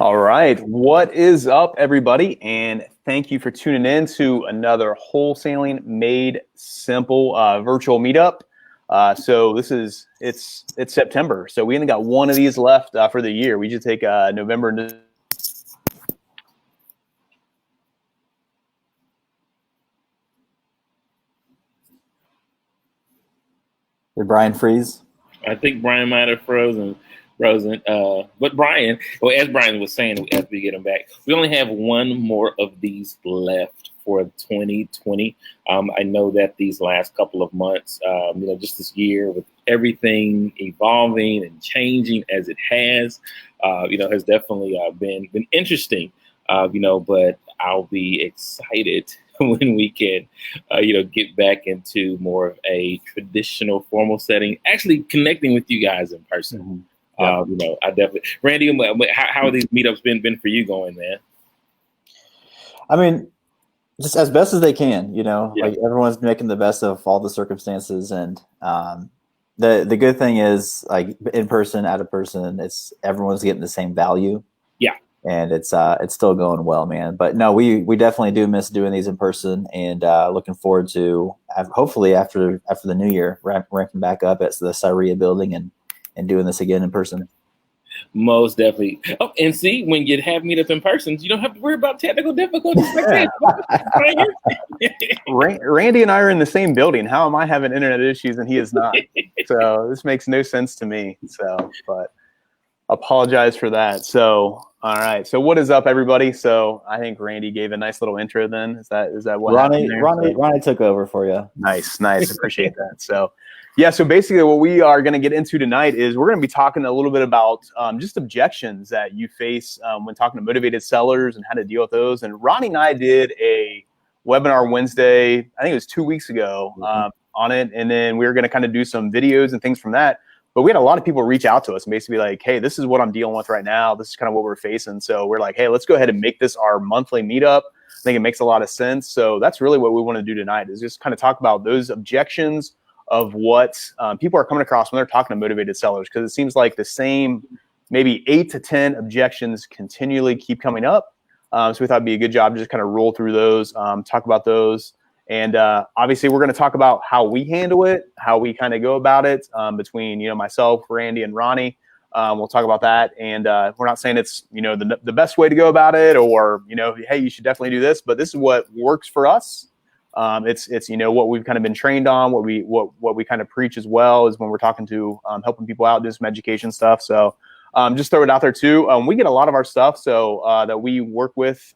All right. What is up, everybody? And thank you for tuning in to another Wholesaling Made Simple virtual meetup. So it's September. So we only got one of these left for the year. We just take November and Did Brian freeze? I think Brian might have frozen. But Brian, well, as Brian was saying, as we get him back, we only have one more of these left for 2020. I know that these last couple of months, just this year with everything evolving and changing as it has, has definitely been interesting. But I'll be excited when we can, get back into more of a traditional formal setting, actually connecting with you guys in person. Mm-hmm. I definitely, Randy, how have these meetups been for you going, man? I mean, just as best as they can, Yeah. like everyone's making the best of all the circumstances. And the good thing is, like, in person, out of person, everyone's getting the same value. Yeah. And it's still going well, man. But no, we definitely do miss doing these in person, and looking forward to hopefully after the new year, ramping back up at the Syria building and doing this again in person. Most definitely. Oh, and see, when you have meetup in person, you don't have to worry about technical difficulties like this. Randy and I are in the same building. How am I having internet issues and he is not? So this makes no sense to me. So, but apologize for that. So, all right. So what is up, everybody? So I think Randy gave a nice little intro then. Is that what Ronnie took over for you? Nice. Appreciate that. So yeah, so basically what we are going to get into tonight is we're going to be talking a little bit about just objections that you face when talking to motivated sellers and how to deal with those. And Ronnie and I did a webinar Wednesday, I think it was 2 weeks ago, on it. And then we were going to kind of do some videos and things from that. But we had a lot of people reach out to us and basically be like, hey, this is what I'm dealing with right now. This is kind of what we're facing. So we're like, hey, let's go ahead and make this our monthly meetup. I think it makes a lot of sense. So that's really what we want to do tonight, is just kind of talk about those objections of what people are coming across when they're talking to motivated sellers, because it seems like the same maybe 8 to 10 objections continually keep coming up. So we thought it'd be a good job to just kind of roll through those, talk about those. And obviously, we're going to talk about how we handle it, how we kind of go about it between, myself, Randy, and Ronnie. We'll talk about that. And we're not saying it's, the best way to go about it, or, hey, you should definitely do this. But this is what works for us. It's what we've kind of been trained on, what we kind of preach as well, is when we're talking to helping people out, do some education stuff. So just throw it out there too. We get a lot of our stuff that we work with,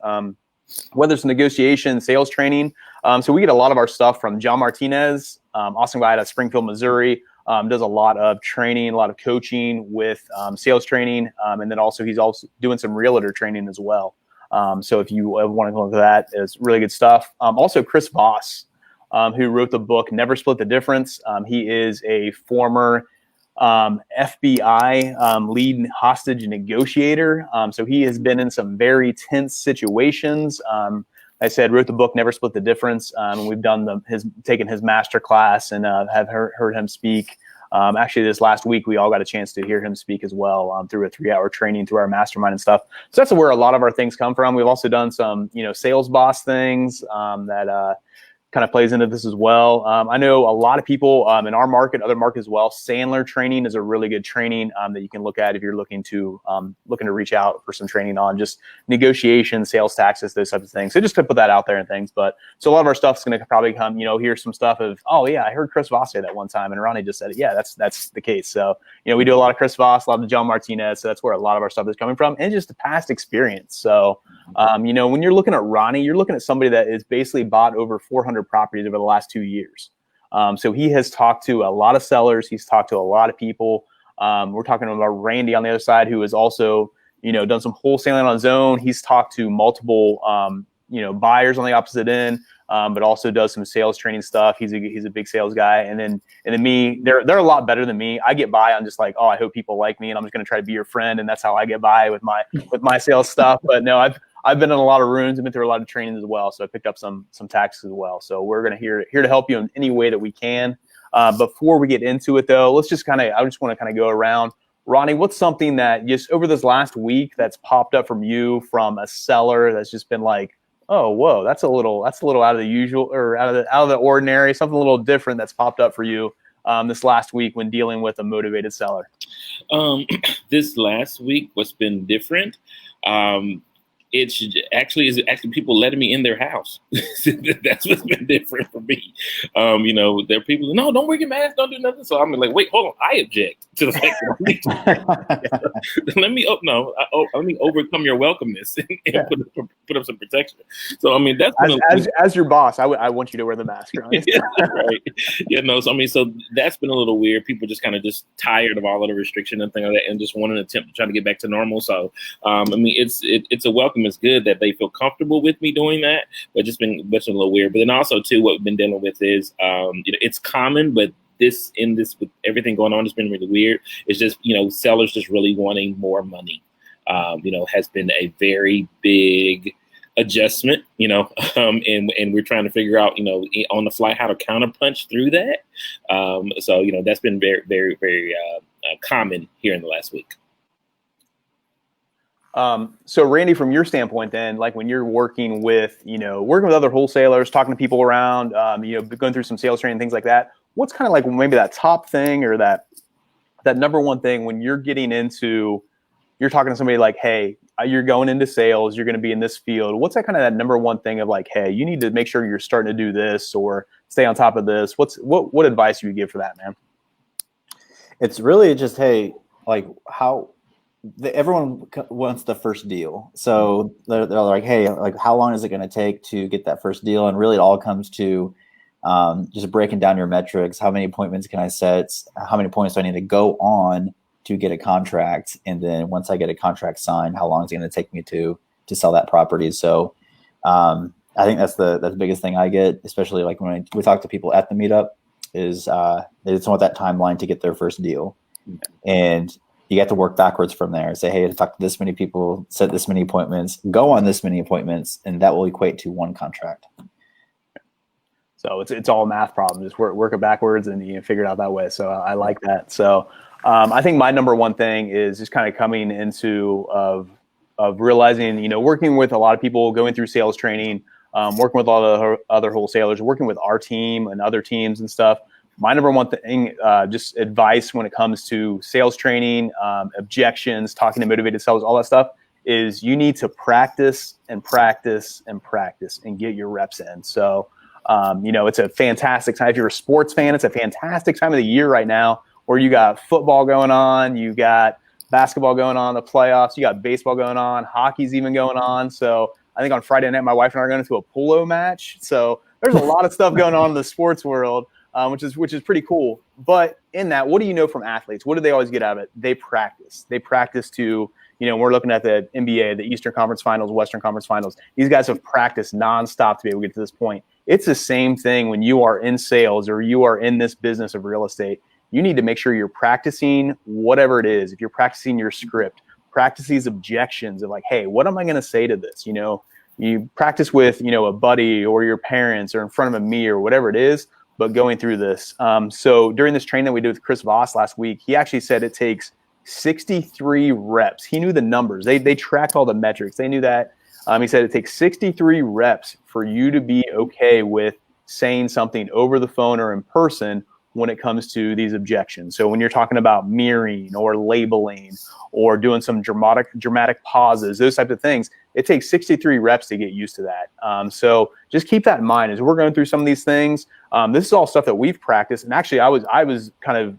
whether it's negotiation, sales training. So we get a lot of our stuff from John Martinez, awesome guy out of Springfield, Missouri. Does a lot of training, a lot of coaching with sales training, and then he's also doing some realtor training as well. So if you want to go into that, it's really good stuff. Also, Chris Voss, who wrote the book Never Split the Difference. He is a former FBI lead hostage negotiator. So he has been in some very tense situations. I said, wrote the book Never Split the Difference. And we've done taken his master class and have heard him speak. Actually, this last week, we all got a chance to hear him speak as well through a 3-hour training through our mastermind and stuff. So that's where a lot of our things come from. We've also done some, sales boss things that kind of plays into this as well. I know a lot of people in our market, other markets as well. Sandler training is a really good training that you can look at if you're looking to reach out for some training on just negotiation, sales taxes, those types of things. So just to put that out there and things. But so a lot of our stuff is going to probably come, hear some stuff of, oh yeah, I heard Chris Voss say that one time, and Ronnie just said it. Yeah, that's the case. So we do a lot of Chris Voss, a lot of John Martinez. So that's where a lot of our stuff is coming from, and just the past experience. So when you're looking at Ronnie, you're looking at somebody that is basically bought over 400 properties over the last 2 years. So he has talked to a lot of sellers. He's talked to a lot of people. We're talking about Randy on the other side, who has also, done some wholesaling on his own. He's talked to multiple, buyers on the opposite end, but also does some sales training stuff. He's a big sales guy. And then me, they're a lot better than me. I get by on just like, oh, I hope people like me, and I'm just going to try to be your friend. And that's how I get by with my sales stuff. But no, I've been in a lot of rooms. I've been through a lot of training as well. So I picked up some tactics as well. So we're going to here to help you in any way that we can. Before we get into it though, I just want to kind of go around. Ronnie, what's something that just over this last week that's popped up from you from a seller that's just been like, oh, whoa, that's a little out of the usual or out of the ordinary, something a little different that's popped up for you this last week when dealing with a motivated seller? This last week, what's been different? It's actually people letting me in their house. That's what's been different for me. There are people, no, don't wear your mask, don't do nothing. So I'm like, wait, hold on, I object to the fact that let me let me overcome your welcomeness and put up some protection. So I mean, that's as your boss, I want you to wear the mask, right? Right. So that's been a little weird. People just kind of just tired of all of the restriction and things like that, and just want an attempt to try to get back to normal. So it's a welcome. It's good that they feel comfortable with me doing that, but just been a little weird. But then also too, what we've been dealing with is it's common, but this with everything going on, it's been really weird. It's just sellers just really wanting more money. Has been a very big adjustment. And we're trying to figure out on the fly how to counterpunch through that. So that's been very very very common here in the last week. So Randy, from your standpoint then, like when you're working with other wholesalers, talking to people around, going through some sales training, things like that, what's kind of like maybe that top thing or that number one thing when you're talking to somebody like, hey, you're going into sales, you're going to be in this field. What's that kind of that number one thing of like, hey, you need to make sure you're starting to do this or stay on top of this. What advice do you give for that, man? It's really just, hey, like everyone wants the first deal. So they're like, hey, like how long is it going to take to get that first deal? And really it all comes to just breaking down your metrics. How many appointments can I set? How many points do I need to go on to get a contract? And then once I get a contract signed, how long is it going to take me to sell that property? So I think that's the biggest thing I get, especially like when we talk to people at the meetup, is they just want that timeline to get their first deal. And you get to work backwards from there. Say, hey, talk to this many people, set this many appointments, go on this many appointments, and that will equate to one contract. So it's all a math problem. Just work it backwards and you figure it out that way. So I like that. So I think my number one thing is just kind of coming into of realizing, working with a lot of people, going through sales training, working with all the other wholesalers, working with our team and other teams and stuff. My number one thing, just advice when it comes to sales training, objections, talking to motivated sellers, all that stuff, is you need to practice and practice and practice and get your reps in. So, it's a fantastic time. If you're a sports fan, it's a fantastic time of the year right now where you got football going on, you got basketball going on, the playoffs, you got baseball going on, hockey's even going on. So I think on Friday night, my wife and I are going to a polo match. So there's a lot of stuff going on in the sports world. Which is pretty cool. But in that, what do you know from athletes? What do they always get out of it? They practice. They practice to, we're looking at the NBA, the Eastern Conference Finals, Western Conference Finals. These guys have practiced nonstop to be able to get to this point. It's the same thing when you are in sales or you are in this business of real estate. You need to make sure you're practicing whatever it is. If you're practicing your script, practice these objections of like, hey, what am I going to say to this? You practice with, a buddy or your parents or in front of a mirror or whatever it is. But going through this. So during this training that we did with Chris Voss last week, he actually said it takes 63 reps. He knew the numbers. They tracked all the metrics. They knew that. He said it takes 63 reps for you to be okay with saying something over the phone or in person when it comes to these objections. So when you're talking about mirroring or labeling or doing some dramatic pauses, those types of things, it takes 63 reps to get used to that. So just keep that in mind as we're going through some of these things. This is all stuff that we've practiced. And actually, I was kind of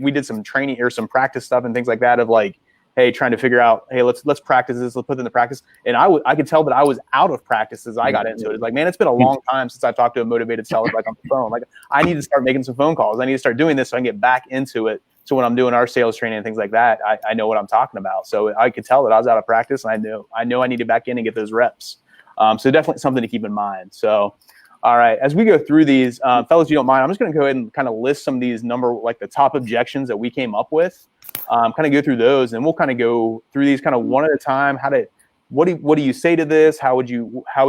we did some training or some practice stuff and things like that of like, hey, trying to figure out, hey, let's practice this, let's put it into practice. And I could tell that I was out of practice as I got into it. It's like, man, it's been a long time since I've talked to a motivated seller like on the phone. Like I need to start making some phone calls. I need to start doing this so I can get back into it. So when I'm doing our sales training and things like that, I know what I'm talking about. So I could tell that I was out of practice and I know I need to back in and get those reps. So definitely something to keep in mind. So, all right, as we go through these, fellas, if you don't mind, I'm just going to go ahead and kind of list some of these like the top objections that we came up with, kind of go through those, and we'll kind of go through these kind of one at a time. What do you say to this? How would you, how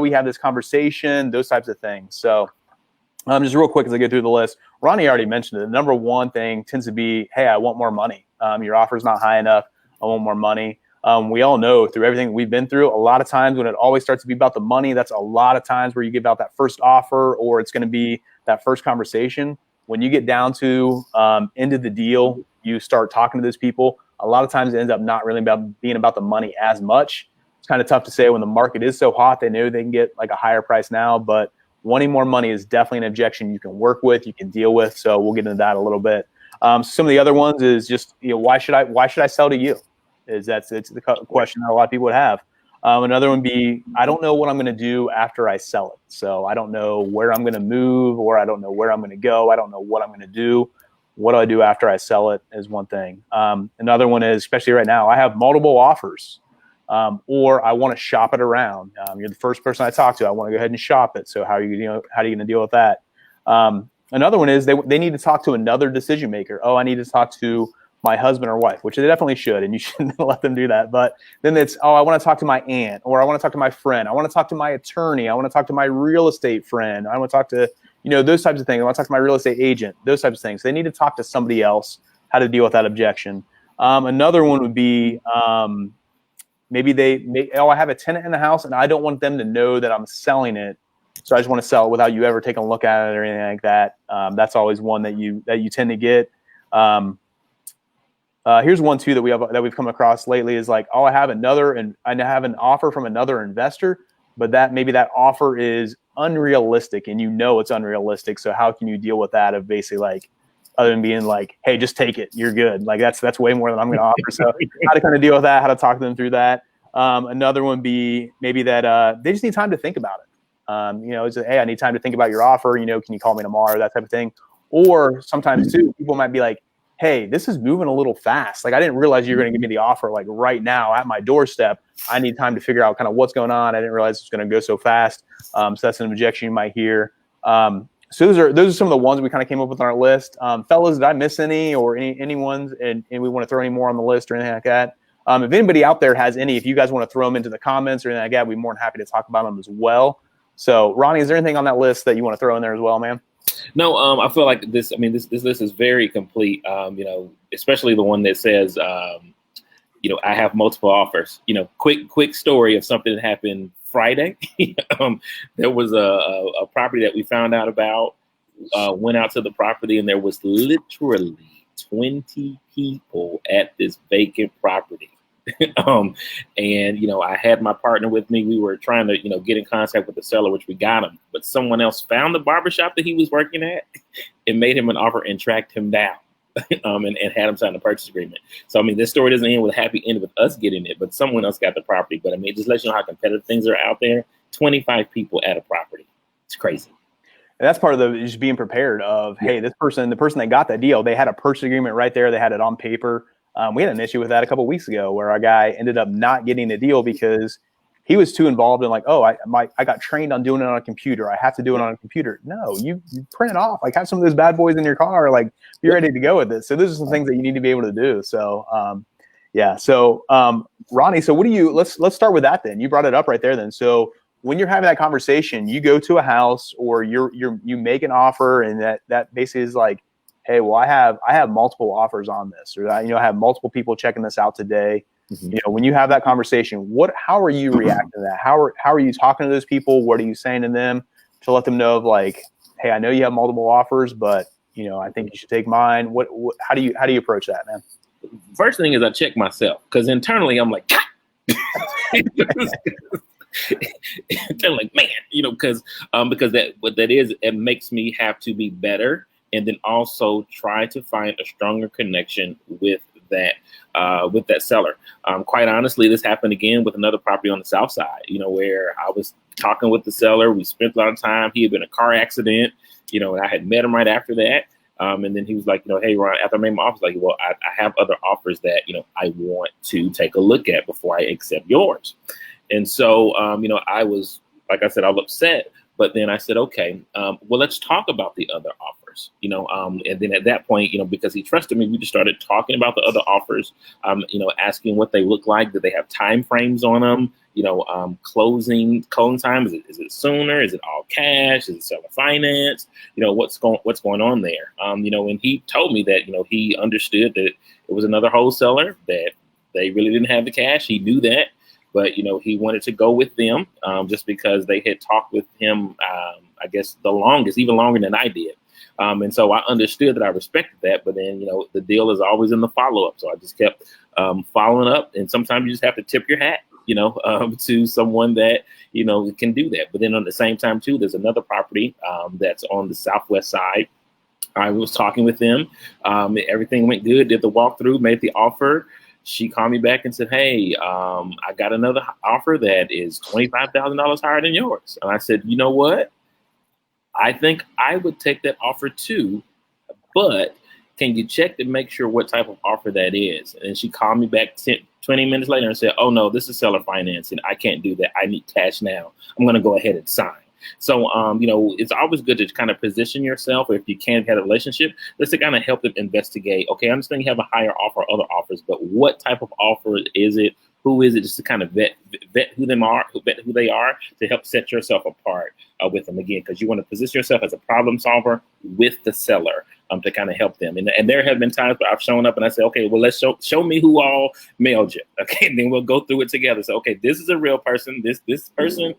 we have this conversation, those types of things. So just real quick as I go through the list, Ronnie already mentioned it. The number one thing tends to be, hey, I want more money. Your offer's not high enough. I want more money. We all know through everything we've been through, a lot of times when it always starts to be about the money, that's a lot of times where you give out that first offer, or it's going to be that first conversation. When you get down to end of the deal, you start talking to those people. A lot of times it ends up not really being about the money as much. It's kind of tough to say when the market is so hot. They know they can get like a higher price now, but wanting more money is definitely an objection you can work with, you can deal with. So we'll get into that a little bit. Some of the other ones is just, why should I sell to you? It's the question that a lot of people would have. Another one be, I don't know what I'm going to do after I sell it. So I don't know where I'm going to move, or I don't know where I'm going to go. I don't know what I'm going to do. What do I do after I sell it is one thing. Another one is, especially right now, I have multiple offers. Or I want to shop it around. You're the first person I talk to. I want to go ahead and shop it. So how are you going to deal with that? Another one is they need to talk to another decision maker. Oh, I need to talk to my husband or wife, which they definitely should, and you shouldn't let them do that. But then it's, I want to talk to my aunt, or I want to talk to my friend. I want to talk to my attorney. I want to talk to my real estate friend. I want to talk to, those types of things. I want to talk to my real estate agent, those types of things. They need to talk to somebody else how to deal with that objection. Another one would be, maybe I have a tenant in the house and I don't want them to know that I'm selling it. So I just want to sell it without you ever taking a look at it or anything like that. That's always one that you tend to get. Here's one too that we've come across lately is like, I have an offer from another investor, but maybe that offer is unrealistic and it's unrealistic. So how can you deal with that of basically like, other than being like, hey, just take it, you're good. Like that's way more than I'm going to offer. So how to kind of deal with that, how to talk to them through that. Another one be maybe that they just need time to think about it. It's hey, I need time to think about your offer. Can you call me tomorrow? That type of thing. Or sometimes too, people might be like, hey, this is moving a little fast. Like I didn't realize you were going to give me the offer like right now at my doorstep. I need time to figure out kind of what's going on. I didn't realize it's going to go so fast. So that's an objection you might hear. So those are some of the ones we kind of came up with on our list. Fellas, did I miss any or any ones and we want to throw any more on the list or anything like that? If anybody out there has any, if you guys want to throw them into the comments or anything like that, we'd be more than happy to talk about them as well. So Ronnie, is there anything on that list that you want to throw in there as well, man? No, I feel like this list is very complete. Especially the one that says, I have multiple offers. Quick story of something that happened Friday. There was a property that we found out about, went out to the property, and there was literally 20 people at this vacant property. I had my partner with me. We were trying to, get in contact with the seller, which we got him. But someone else found the barbershop that he was working at and made him an offer and tracked him down. And had him sign the purchase agreement. So, this story doesn't end with a happy end with us getting it, but someone else got the property. But it just lets you know how competitive things are out there. 25 people at a property. It's crazy. And that's part of just being prepared of, hey, the person that got that deal, they had a purchase agreement right there. They had it on paper. We had an issue with that a couple of weeks ago where our guy ended up not getting a deal because he was too involved in like, oh, I got trained on doing it on a computer. I have to do it on a computer. No, you print it off. Like have some of those bad boys in your car. Like be ready to go with it. So those are some things that you need to be able to do. So So Ronnie, so let's start with that then. You brought it up right there then. So when you're having that conversation, you go to a house or you make an offer and that basically is like, hey, well, I have multiple offers on this, or I have multiple people checking this out today. Mm-hmm. When you have that conversation, how are you reacting to that? How are you talking to those people? What are you saying to them to let them know of like, hey, I know you have multiple offers, but I think you should take mine. How do you approach that, man? First thing is I check myself because internally I'm like, they're like, man, because it makes me have to be better. And then also try to find a stronger connection with that seller. Quite honestly, this happened again with another property on the south side, where I was talking with the seller. We spent a lot of time. He had been in a car accident, and I had met him right after that. And then he was like, hey, Ron, after I made my offer, like, well, I have other offers that, I want to take a look at before I accept yours. And so, I was, like I said, I was upset. But then I said, okay, well, let's talk about the other offers. offers, and then at that point, because he trusted me, we just started talking about the other offers, asking what they look like. Did they have time frames on them? Closing time. Is it sooner? Is it all cash? Is it seller finance? What's going on there? And he told me that, he understood that it was another wholesaler, that they really didn't have the cash. He knew that, but, he wanted to go with them just because they had talked with him, I guess the longest, even longer than I did. And so I understood that, I respected that, but then, the deal is always in the follow-up. So I just kept following up, and sometimes you just have to tip your hat, to someone that, can do that. But then on the same time too, there's another property that's on the southwest side. I was talking with them. Everything went good, did the walkthrough, made the offer. She called me back and said, hey, I got another offer that is $25,000 higher than yours. And I said, you know what? I think I would take that offer too, but can you check to make sure what type of offer that is? And she called me back 20 minutes later and said, oh no, this is seller financing. I can't do that. I need cash now. I'm going to go ahead and sign. So, it's always good to kind of position yourself, or if you can't have a relationship, just to kind of help them investigate. Okay, I understand you have a higher offer, other offers, but what type of offer is it? Who is it? Just to kind of vet who they are, to help set yourself apart with them again, because you want to position yourself as a problem solver with the seller to kind of help them. And there have been times where I've shown up and I say, okay, well, let's show me who all mailed you. Okay, and then we'll go through it together. So, okay, this is a real person. This person,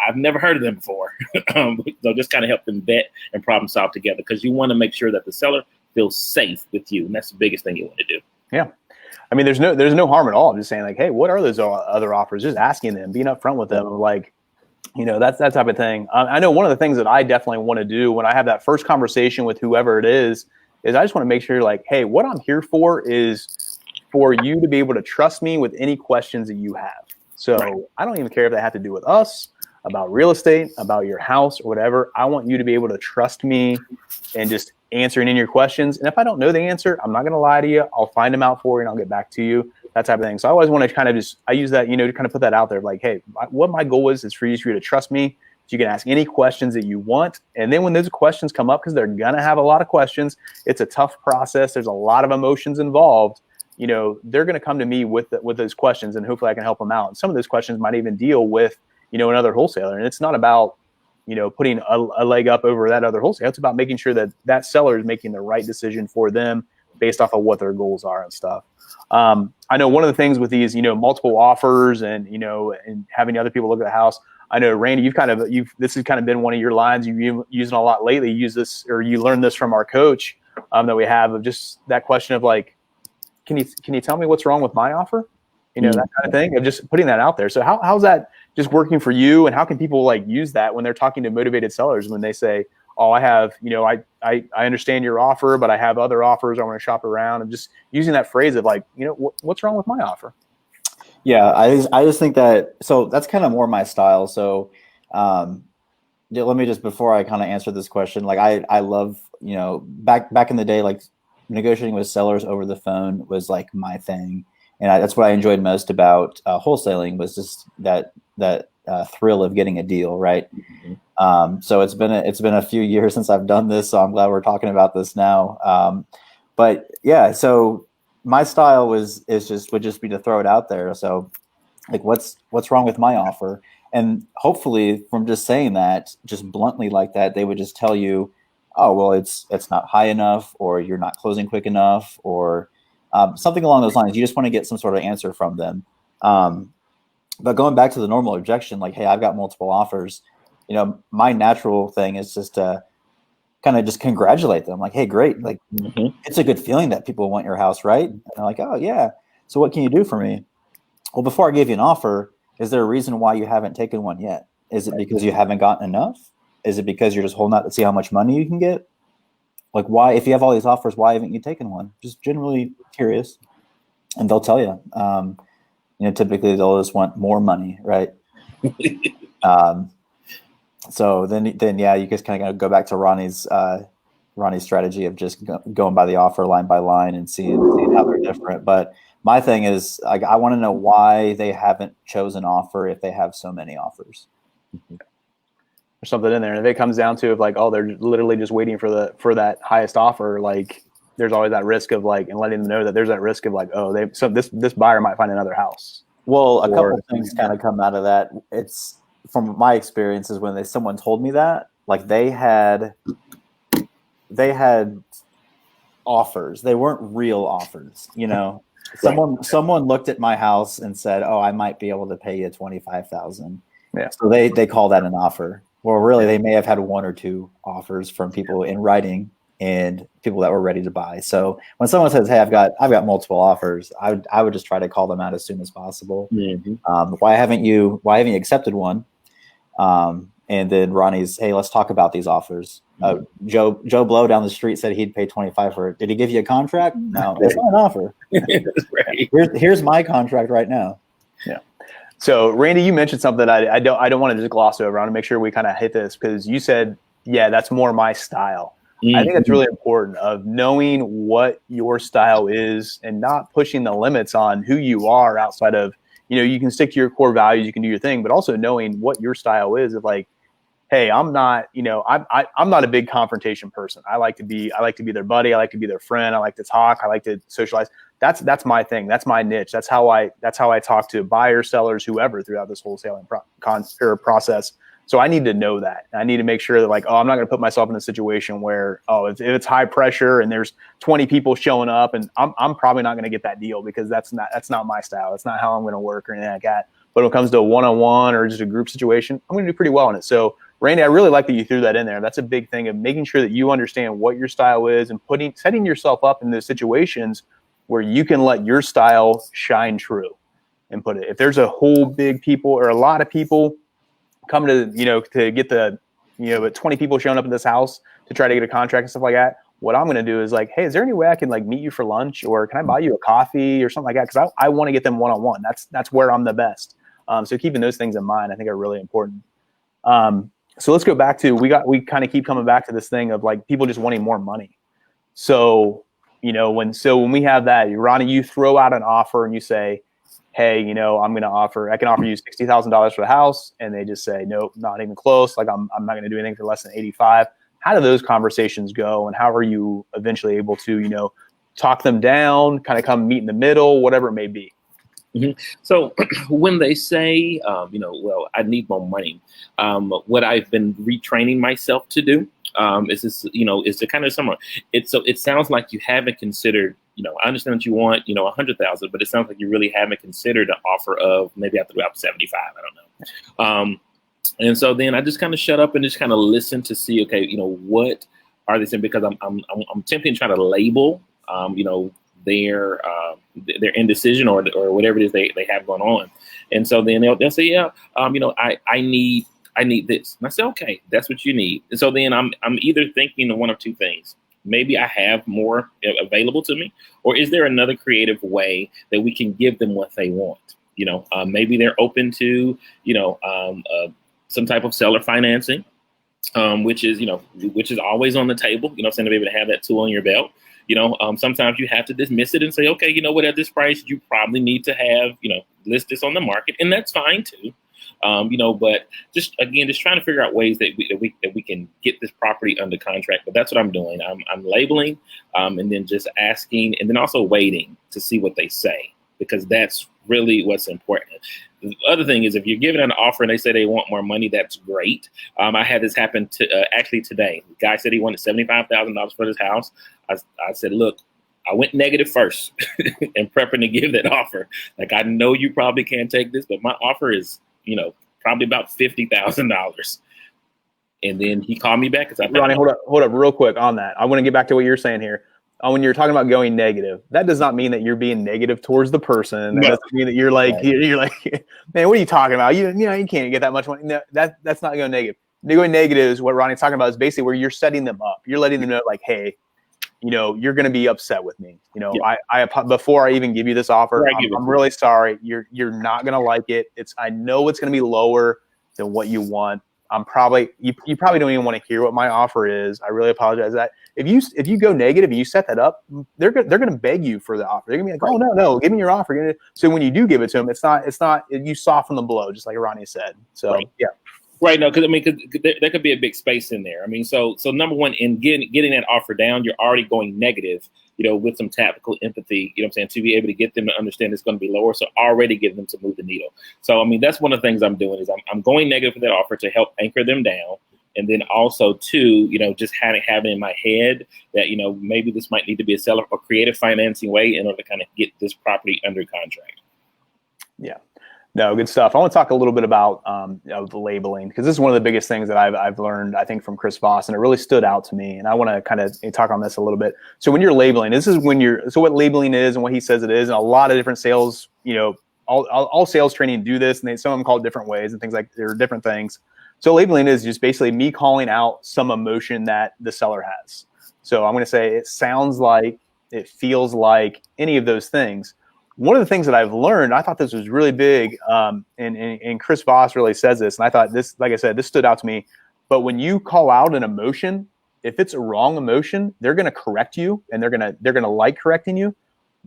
I've never heard of them before. So just kind of help them vet and problem solve together, because you want to make sure that the seller feels safe with you, and that's the biggest thing you want to do. Yeah. I mean, there's no harm at all. I'm just saying, like, hey, what are those other offers? Just asking them, being upfront with them, like, that type of thing. I know one of the things that I definitely want to do when I have that first conversation with whoever it is I just want to make sure, like, hey, what I'm here for is for you to be able to trust me with any questions that you have. So right. I don't even care if they have to do with us, about real estate, about your house or whatever. I want you to be able to trust me and just answering in your questions. And if I don't know the answer, I'm not going to lie to you. I'll find them out for you and I'll get back to you, that type of thing. So I always want to kind of I use that, to kind of put that out there. Like, hey, what my goal is for you to trust me. So you can ask any questions that you want. And then when those questions come up, because they're going to have a lot of questions, it's a tough process. There's a lot of emotions involved. They're going to come to me with those questions, and hopefully I can help them out. And some of those questions might even deal with, another wholesaler. And it's not about, putting a leg up over that other wholesaler. It's about making sure that seller is making the right decision for them based off of what their goals are and stuff. I know one of the things with these, multiple offers and, and having other people look at the house. I know, Randy, this has kind of been one of your lines you've been using a lot lately. You use this, or you learned this from our coach that we have, of just that question of like, can you tell me what's wrong with my offer? That kind of thing, of just putting that out there. So how's that just working for you, and how can people like use that when they're talking to motivated sellers, when they say, oh, I have, I understand your offer, but I have other offers. I want to shop around, and just using that phrase of like, what's wrong with my offer? Yeah, I just think that, so that's kind of more my style. So let me just, before I kind of answer this question, like I love, back in the day, like negotiating with sellers over the phone was like my thing. And that's what I enjoyed most about wholesaling, was just that thrill of getting a deal, right? Mm-hmm. So it's been a few years since I've done this, so I'm glad we're talking about this now. But yeah, so my style would just be to throw it out there. So like, what's wrong with my offer? And hopefully from just saying that, just bluntly like that, they would just tell you, oh, well, it's not high enough, or you're not closing quick enough, or something along those lines. You just want to get some sort of answer from them. But going back to the normal objection, like, hey, I've got multiple offers, my natural thing is just to kind of just congratulate them. Like, hey, great. Like, mm-hmm. It's a good feeling that people want your house, right? And they're like, oh yeah. So what can you do for me? Well, before I give you an offer, is there a reason why you haven't taken one yet? Is it because you haven't gotten enough? Is it because you're just holding out to see how much money you can get? Like, why, if you have all these offers, why haven't you taken one? Just generally curious. And they'll tell you, typically they'll just want more money, right? So then, yeah, you just kind of go back to Ronnie's strategy of just going by the offer line by line and seeing how they're different. But my thing is, I want to know why they haven't chosen offer if they have so many offers. or something in there. And if it comes down to like, oh, they're literally just waiting for that highest offer, like there's always that risk of like, and letting them know that there's that risk of like, oh, this buyer might find another house. Well, a couple of things kind of come out of that. It's from my experiences when someone told me that, like they had offers. They weren't real offers, you know. Someone looked at my house and said, "Oh, I might be able to pay you $25,000." Yeah. So they call that an offer. Well, really, they may have had one or two offers from people in writing and people that were ready to buy. So when someone says, "Hey, I've got multiple offers," I would just try to call them out as soon as possible. Mm-hmm. Why haven't you accepted one? And then Ronnie's, "Hey, let's talk about these offers." Joe Blow down the street said he'd pay $25 for it. Did he give you a contract? No, it's not an offer. Right. Here's my contract right now. Yeah. So Randy, you mentioned something I don't want to just gloss over. I want to make sure we kind of hit this because you said, yeah, that's more my style. Mm-hmm. I think it's really important of knowing what your style is and not pushing the limits on who you are outside of, you can stick to your core values, you can do your thing, but also knowing what your style is of like, hey, I'm not, I'm not a big confrontation person. I like to be their buddy. I like to be their friend. I like to talk. I like to socialize. That's my thing. That's my niche. That's how I talk to buyers, sellers, whoever throughout this wholesaling process. So I need to know that. I need to make sure that like, oh, I'm not going to put myself in a situation where, oh, if it's high pressure and there's 20 people showing up and I'm probably not going to get that deal because that's not my style. That's not how I'm going to work or anything like that. But when it comes to a one-on-one or just a group situation, I'm going to do pretty well in it. So Randy, I really like that you threw that in there. That's a big thing of making sure that you understand what your style is and setting yourself up in those situations where you can let your style shine true and put it. If there's a whole big people or a lot of people coming to get the, 20 people showing up at this house to try to get a contract and stuff like that, what I'm going to do is like, hey, is there any way I can like meet you for lunch or can I buy you a coffee or something like that? Because I want to get them one-on-one. That's where I'm the best. So keeping those things in mind, I think are really important. So let's go back to, we kind of keep coming back to this thing of like people just wanting more money. So, when we have that, Ronnie, you throw out an offer and you say, hey, I can offer you $60,000 for the house. And they just say, nope, not even close. Like I'm not going to do anything for less than 85. How do those conversations go? And how are you eventually able to, talk them down, kind of come meet in the middle, whatever it may be? Mm-hmm. So when they say, well, I need more money, what I've been retraining myself to do is this, is to kind of summarize. It sounds like you haven't considered, I understand that you want, 100,000, but it sounds like you really haven't considered an offer of maybe I have to go up 75. I don't know. And so then I just kind of shut up and just kind of listen to see, okay, what are they saying? Because I'm tempting to try to label, their indecision or whatever it is they have going on. And so then they'll say, yeah, I need this. And I say, okay, that's what you need. And so then I'm either thinking of one of two things. Maybe I have more available to me, or is there another creative way that we can give them what they want? Maybe they're open to, some type of seller financing, which is always on the table, saying to be able to have that tool on your belt. Sometimes you have to dismiss it and say, okay, at this price, you probably need to have, list this on the market, and that's fine too. But just trying to figure out ways that we can get this property under contract. But that's what I'm doing. I'm labeling, and then just asking, and then also waiting to see what they say, because that's really what's important. The other thing is if you're giving an offer and they say they want more money, that's great. I had this happen actually today. The guy said he wanted $75,000 for his house. I said, look, I went negative first and prepping to give that offer. Like, I know you probably can't take this, but my offer is, probably about $50,000. And then he called me back. Ronnie, hold up real quick on that. I want to get back to what you're saying here. When you're talking about going negative, that does not mean that you're being negative towards the person. That doesn't mean that you're like, you're like, man, what are you talking about? You can't get that much money. No, that's not going negative. Going negative is what Ronnie's talking about, is basically where you're setting them up. You're letting them know like, hey, you're going to be upset with me. I before I even give you this offer, I'm really sorry. You're not going to like it. I know it's going to be lower than what you want. You probably don't even want to hear what my offer is. I really apologize that. If you go negative and you set that up, they're going to beg you for the offer. They're going to be like, oh no, give me your offer. So when you do give it to them, it's not you soften the blow, just like Ronnie said. So right. Yeah. Right. No, because I mean, there could be a big space in there. I mean, so number one, in getting that offer down, you're already going negative, with some tactical empathy, what I'm saying, to be able to get them to understand it's going to be lower. So already get them to move the needle. So, I mean, that's one of the things I'm doing is I'm going negative for that offer to help anchor them down. And then also too, just having in my head that, maybe this might need to be a seller or creative financing way in order to kind of get this property under contract. Yeah. No, good stuff. I want to talk a little bit about the labeling, because this is one of the biggest things that I've learned, I think, from Chris Voss, and it really stood out to me. And I want to kind of talk on this a little bit. So when you're labeling, so what labeling is and what he says it is, and a lot of different sales, all sales training do this, and some of them call it different ways and things like there are different things. So labeling is just basically me calling out some emotion that the seller has. So I'm going to say it sounds like, it feels like, any of those things. One of the things that I've learned, I thought this was really big, and Chris Voss really says this, and I thought this, like I said, this stood out to me. But when you call out an emotion, if it's a wrong emotion, they're going to correct you, and they're going to like correcting you,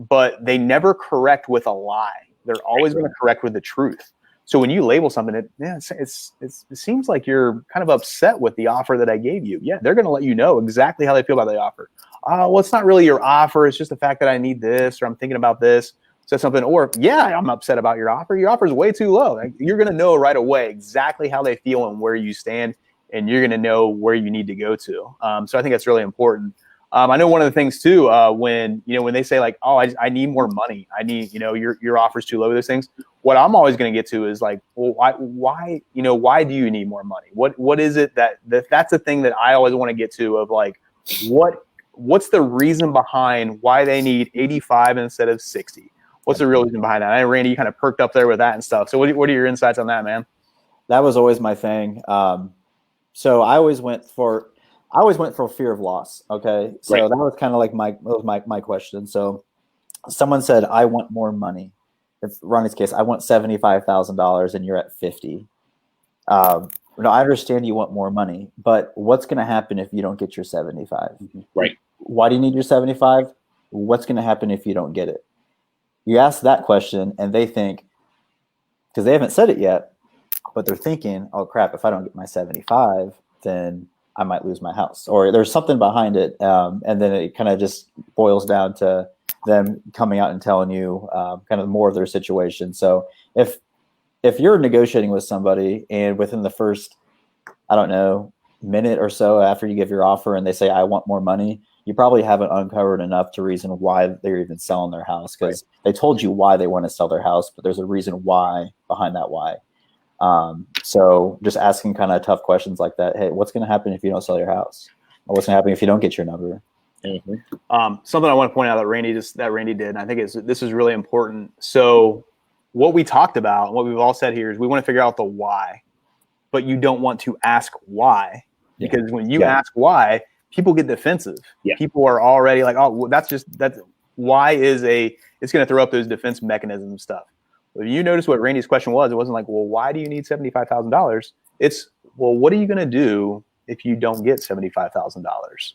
but they never correct with a lie. They're always going to correct with the truth. So when you label something, it seems like you're kind of upset with the offer that I gave you. Yeah, they're going to let you know exactly how they feel about the offer. Well, it's not really your offer. It's just the fact that I need this, or I'm thinking about this. So something, or yeah, I'm upset about your offer. Your offer is way too low. Like, you're going to know right away exactly how they feel and where you stand, and you're going to know where you need to go to. So I think that's really important. I know one of the things too, when they say like, oh, I need more money. I need, your offer's too low. Those things. What I'm always going to get to is like, well, why do you need more money? What is it that's the thing that I always want to get to, of like, what's the reason behind why they need 85 instead of 60? What's the real reason behind that? I know, Randy, you kind of perked up there with that and stuff. So what are your insights on that, man? That was always my thing. So I always went for fear of loss. Okay. So That was kind of like my question. So someone said, I want more money. If Ronnie's case, I want $75,000 and you're at 50. I understand you want more money, but what's going to happen if you don't get your 75? Right. Why do you need your 75? What's going to happen if you don't get it? You ask that question and they think, because they haven't said it yet, but they're thinking, oh crap, if I don't get my 75, then I might lose my house, or there's something behind it. And then it kind of just boils down to them coming out and telling you kind of more of their situation. So if you're negotiating with somebody and within the first, minute or so after you give your offer and they say, I want more money, you probably haven't uncovered enough to reason why they're even selling their house, because they told you why they want to sell their house, but there's a reason why behind that why. So just asking kind of tough questions like that. Hey, what's going to happen if you don't sell your house? Or what's going to happen if you don't get your number? Mm-hmm. Something I want to point out that Randy did, and I think this is really important. So what we talked about, what we've all said here, is we want to figure out the why, but you don't want to ask why, because when you ask why, people get defensive. Yeah. People are already like, oh, well, that's why it's going to throw up those defense mechanisms and stuff. If you notice what Randy's question was, it wasn't like, well, why do you need $75,000? It's, well, what are you going to do if you don't get $75,000?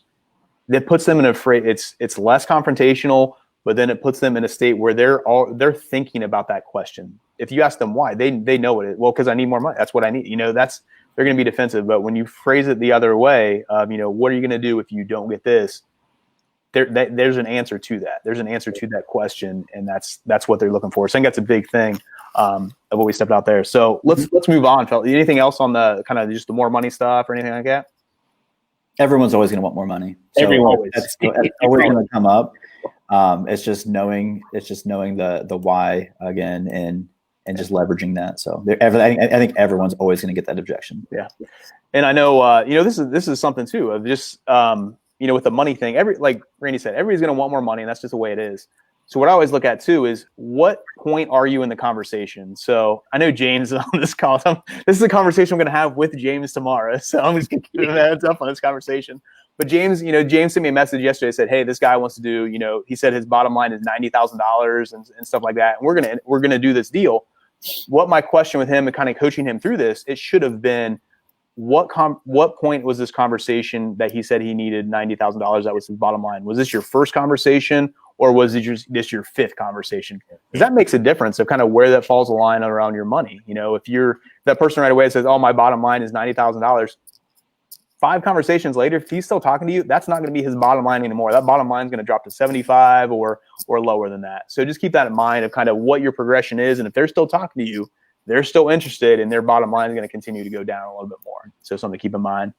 That puts them in it's less confrontational, but then it puts them in a state where they're thinking about that question. If you ask them why, they know it. Well, because I need more money. That's what I need. They're going to be defensive. But when you phrase it the other way, what are you going to do if you don't get this? There's an answer to that. There's an answer to that question, and that's what they're looking for. So I think that's a big thing of what we stepped out there. So let's move on, fellas. Anything else on the kind of just the more money stuff or anything like that? Everyone's always going to want more money. So that's always going to come up. It's just knowing the why again, and just leveraging that. So I think everyone's always going to get that objection. Yeah, and I know this is something too of just with the money thing. Like Randy said, everybody's going to want more money, and that's just the way it is. So what I always look at too is what point are you in the conversation? So I know James is on this call. This is a conversation I'm going to have with James tomorrow. So I'm just going to give him a heads up on this conversation. But James sent me a message yesterday. Said, hey, this guy wants to do, he said his bottom line is $90,000 and stuff like that. And we're gonna do this deal. What my question with him and kind of coaching him through this, it should have been, what point was this conversation that he said he needed $90,000? That was his bottom line. Was this your first conversation, or was it just this your fifth conversation? Because that makes a difference of kind of where that falls the line around your money. You know, if you're that person right away that says, oh, my bottom line is $90,000. 5 conversations later, if he's still talking to you, that's not going to be his bottom line anymore. That bottom line is going to drop to 75 or lower than that. So just keep that in mind of kind of what your progression is. And if they're still talking to you, they're still interested, and their bottom line is going to continue to go down a little bit more. So something to keep in mind.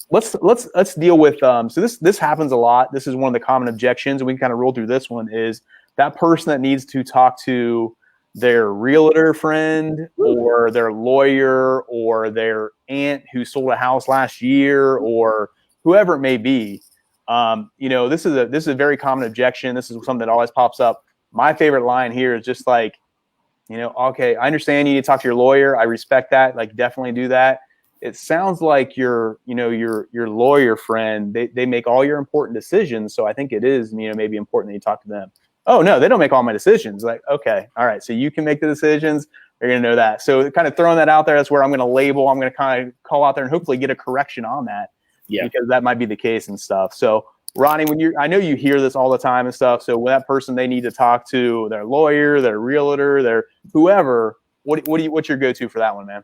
Let's deal with so this happens a lot. This is one of the common objections, and we can kind of roll through this one. Is that person that needs to talk to their realtor friend or their lawyer or their aunt who sold a house last year or whoever it may be. You know, this is a very common objection. This is something that always pops up. My favorite line here is just like, you know, okay, I understand you need to talk to your lawyer. I respect that. Like, definitely do that. It sounds like your lawyer friend, they make all your important decisions. So I think it is, you know, maybe important that you talk to them. Oh, no, they don't make all my decisions. Like, okay, all right. So you can make the decisions. You're going to know that. So kind of throwing that out there, that's where I'm going to label. I'm going to kind of call out there and hopefully get a correction on that. Yeah, because that might be the case and stuff. So Ronnie, I know you hear this all the time and stuff. So when that person, they need to talk to their lawyer, their realtor, their whoever, what's your go-to for that one, man?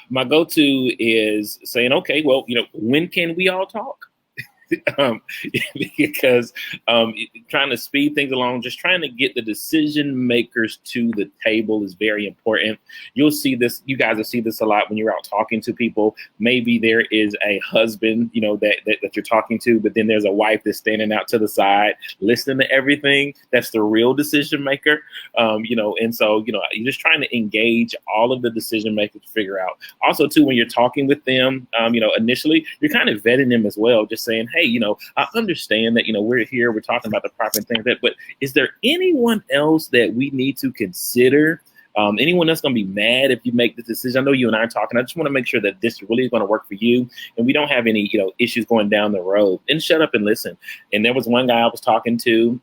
My go-to is saying, okay, well, you know, when can we all talk? Because trying to speed things along, just trying to get the decision makers to the table is very important. You'll see this, you guys will see this a lot when you're out talking to people. Maybe there is a husband, you know, that you're talking to, but then there's a wife that's standing out to the side, listening to everything. That's the real decision maker. You know, and so, you know, you're just trying to engage all of the decision makers to figure out. Also, too, when you're talking with them, you know, initially, you're kind of vetting them as well, just saying, hey, you know, I understand that, you know, we're here, we're talking about the property and things like that, but is there anyone else that we need to consider? Anyone that's going to be mad if you make this decision? I know you and I are talking. I just want to make sure that this really is going to work for you, and we don't have any, you know, issues going down the road. And shut up and listen. And there was one guy I was talking to.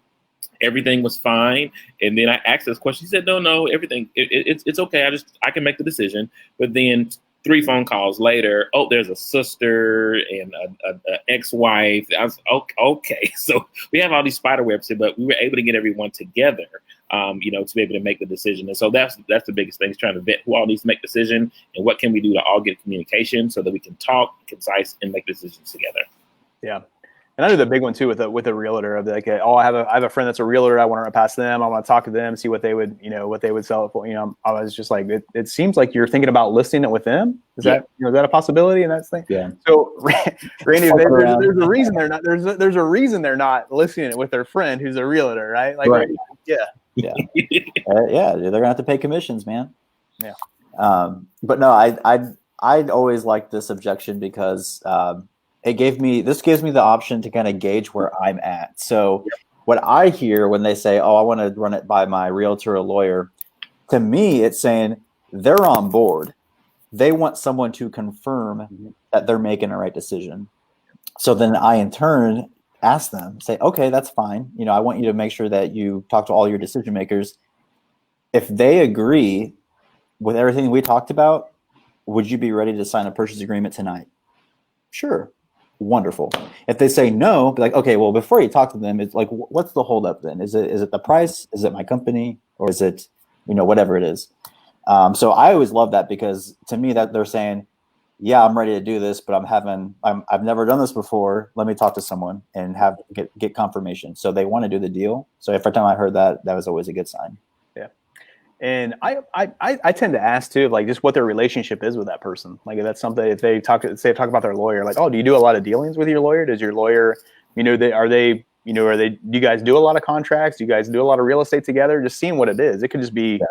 Everything was fine, and then I asked this question. He said, "No, everything it's okay. I can make the decision." But then 3 phone calls later, oh, there's a sister and a ex-wife. I was okay. So we have all these spider webs here, but we were able to get everyone together, you know, to be able to make the decision. And so that's the biggest thing, is trying to vet who all needs to make the decision and what can we do to all get communication so that we can talk concise and make decisions together. Yeah. And I know the big one too with a realtor of like, oh, I have a friend that's a realtor. I want to run past them. I want to talk to them, see what they would sell it for. You know, I was just like, it seems like you're thinking about listing it with them. Is that a possibility in that thing? Yeah. So Randy, there's a reason they're not. There's a reason they're not listing it with their friend who's a realtor, right? Like, right. Yeah. Yeah. Yeah. They're gonna have to pay commissions, man. Yeah. But no, I'd always liked this objection because this gives me the option to kind of gauge where I'm at. So what I hear when they say, oh, I want to run it by my realtor or lawyer, to me, it's saying they're on board. They want someone to confirm that they're making the right decision. So then I, in turn, ask them, say, okay, that's fine. You know, I want you to make sure that you talk to all your decision makers. If they agree with everything we talked about, would you be ready to sign a purchase agreement tonight? Sure. Wonderful. If they say no, be like, okay, well, before you talk to them, it's like, what's the holdup then? Is it the price? Is it my company? Or is it, you know, whatever it is? So I always love that, because to me that they're saying, yeah, I'm ready to do this, but I've never done this before. Let me talk to someone and get confirmation. So they want to do the deal. So every time I heard that, that was always a good sign. And I tend to ask too, like, just what their relationship is with that person. Like, if that's something, if they talk about their lawyer, like, oh, do you do a lot of dealings with your lawyer? Does your lawyer, you know, do you guys do a lot of contracts? Do you guys do a lot of real estate together? Just seeing what it is. It could just be,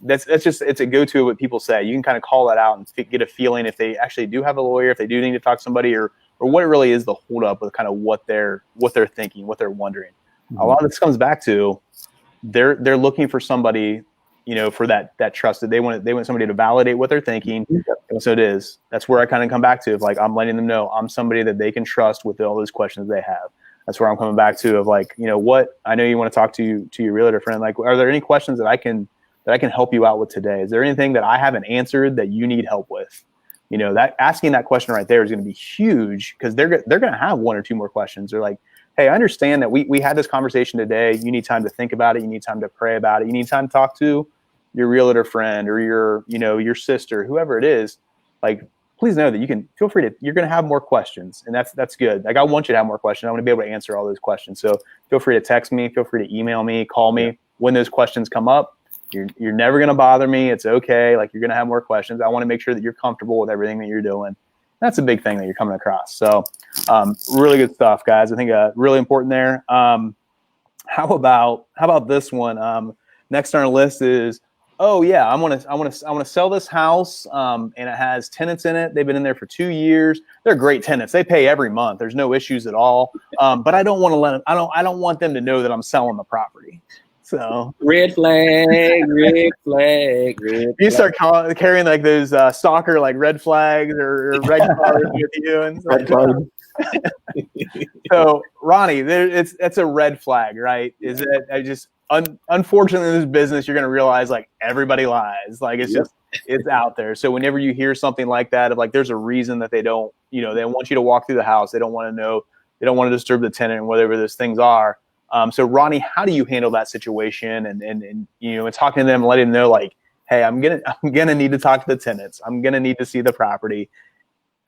it's a go-to what people say. You can kind of call that out and get a feeling if they actually do have a lawyer, if they do need to talk to somebody, or what it really is the holdup with kind of what they're thinking, what they're wondering. Mm-hmm. A lot of this comes back to they're looking for somebody, you know, for that trust, that they want somebody to validate what they're thinking. And so it is. That's where I kind of come back to, of like, I'm letting them know I'm somebody that they can trust with all those questions they have. That's where I'm coming back to, of like, you know, what I know you want to talk to your realtor friend. Like, are there any questions that I can help you out with today? Is there anything that I haven't answered that you need help with? You know, that asking that question right there is going to be huge, because they're going to have 1 or 2 more questions. They're like, hey, I understand that we had this conversation today. You need time to think about it. You need time to pray about it. You need time to talk to your realtor friend or your sister, whoever it is. Like, please know that you can feel free to, you're going to have more questions, and that's good. Like, I want you to have more questions. I want to be able to answer all those questions. So feel free to text me, feel free to email me, call me when those questions come up. You're never going to bother me. It's okay. Like, you're going to have more questions. I want to make sure that you're comfortable with everything that you're doing. That's a big thing that you're coming across. So really good stuff, guys. I think really important there. How about this one? Next on our list is, oh yeah, I want to sell this house, and it has tenants in it. They've been in there for 2 years. They're great tenants. They pay every month. There's no issues at all. But I don't want to let them. I don't want them to know that I'm selling the property. So red flag, red flag, red you flag. start carrying like those stalker like red flags or red cards with you and Red card. So Ronnie, it's a red flag, right? Is it? I just unfortunately in this business, you're going to realize like everybody lies. Like it's out there. So whenever you hear something like that, of like there's a reason that they don't, they want you to walk through the house. They don't want to know. They don't want to disturb the tenant and whatever those things are. So Ronnie, how do you handle that situation and talking to them, and letting them know like, hey, I'm gonna need to talk to the tenants. I'm gonna need to see the property.